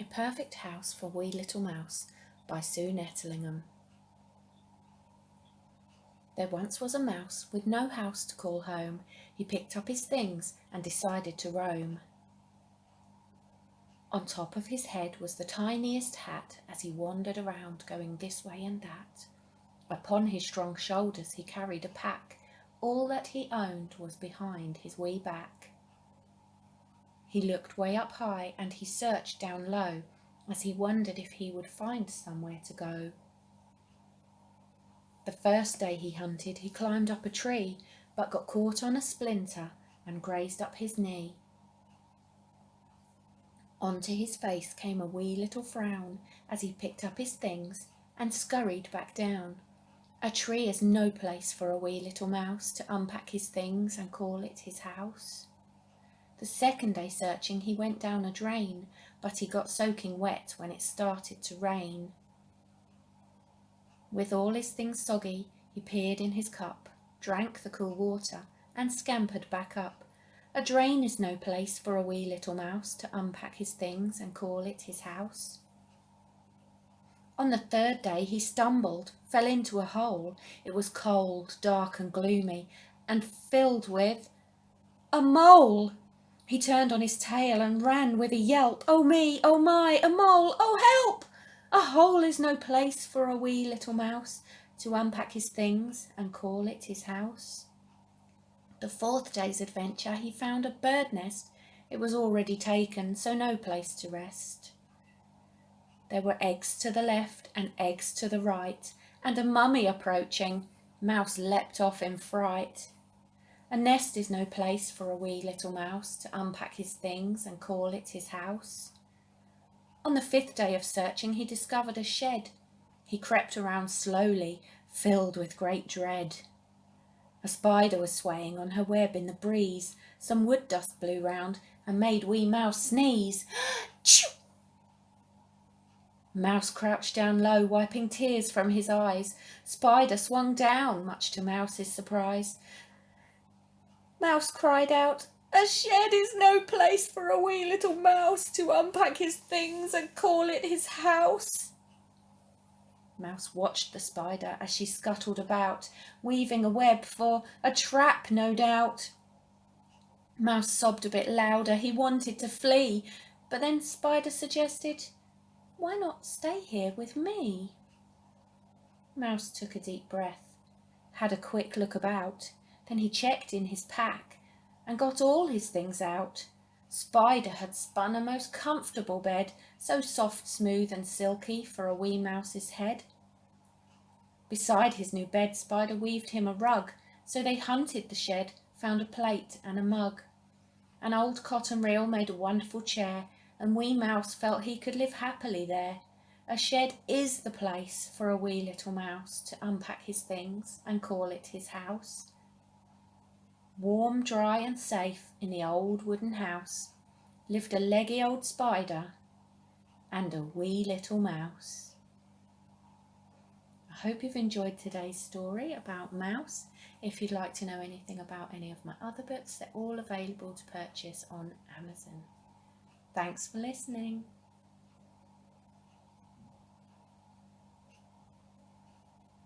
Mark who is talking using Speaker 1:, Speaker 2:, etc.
Speaker 1: A Perfect House for Wee Little Mouse by Sue Nettlingham. There once was a mouse with no house to call home. He picked up his things and decided to roam. On top of his head was the tiniest hat as he wandered around going this way and that. Upon his strong shoulders he carried a pack. All that he owned was behind his wee back. He looked way up high and he searched down low as he wondered if he would find somewhere to go. The first day he hunted, he climbed up a tree, but got caught on a splinter and grazed up his knee. Onto his face came a wee little frown as he picked up his things and scurried back down. A tree is no place for a wee little mouse to unpack his things and call it his house. The second day searching, he went down a drain, but he got soaking wet when it started to rain. With all his things soggy, he peered in his cup, drank the cool water, and scampered back up. A drain is no place for a wee little mouse to unpack his things and call it his house. On the third day he stumbled, fell into a hole. It was cold, dark and gloomy, and filled with a mole. He turned on his tail and ran with a yelp. Oh me, oh my, a mole, oh help! A hole is no place for a wee little mouse to unpack his things and call it his house. The fourth day's adventure, he found a bird nest. It was already taken, so no place to rest. There were eggs to the left and eggs to the right, and a mummy approaching. Mouse leapt off in fright. A nest is no place for a wee little mouse to unpack his things and call it his house. On the fifth day of searching, he discovered a shed. He crept around slowly, filled with great dread. A spider was swaying on her web in the breeze. Some wood dust blew round and made wee Mouse sneeze. Choo! Mouse crouched down low, wiping tears from his eyes. Spider swung down, much to Mouse's surprise. Mouse cried out, "A shed is no place for a wee little mouse to unpack his things and call it his house." Mouse watched the spider as she scuttled about, weaving a web for a trap, no doubt. Mouse sobbed a bit louder. He wanted to flee, but then Spider suggested, "Why not stay here with me?" Mouse took a deep breath, had a quick look about. Then he checked in his pack and got all his things out. Spider had spun a most comfortable bed, so soft, smooth and silky for a wee mouse's head. Beside his new bed, Spider weaved him a rug, so they hunted the shed, found a plate and a mug. An old cotton reel made a wonderful chair, and wee Mouse felt he could live happily there. A shed is the place for a wee little mouse to unpack his things and call it his house. Warm, dry and safe in the old wooden house lived a leggy old spider and a wee little mouse. I hope you've enjoyed today's story about Mouse. If you'd like to know anything about any of my other books, they're all available to purchase on Amazon. Thanks for listening.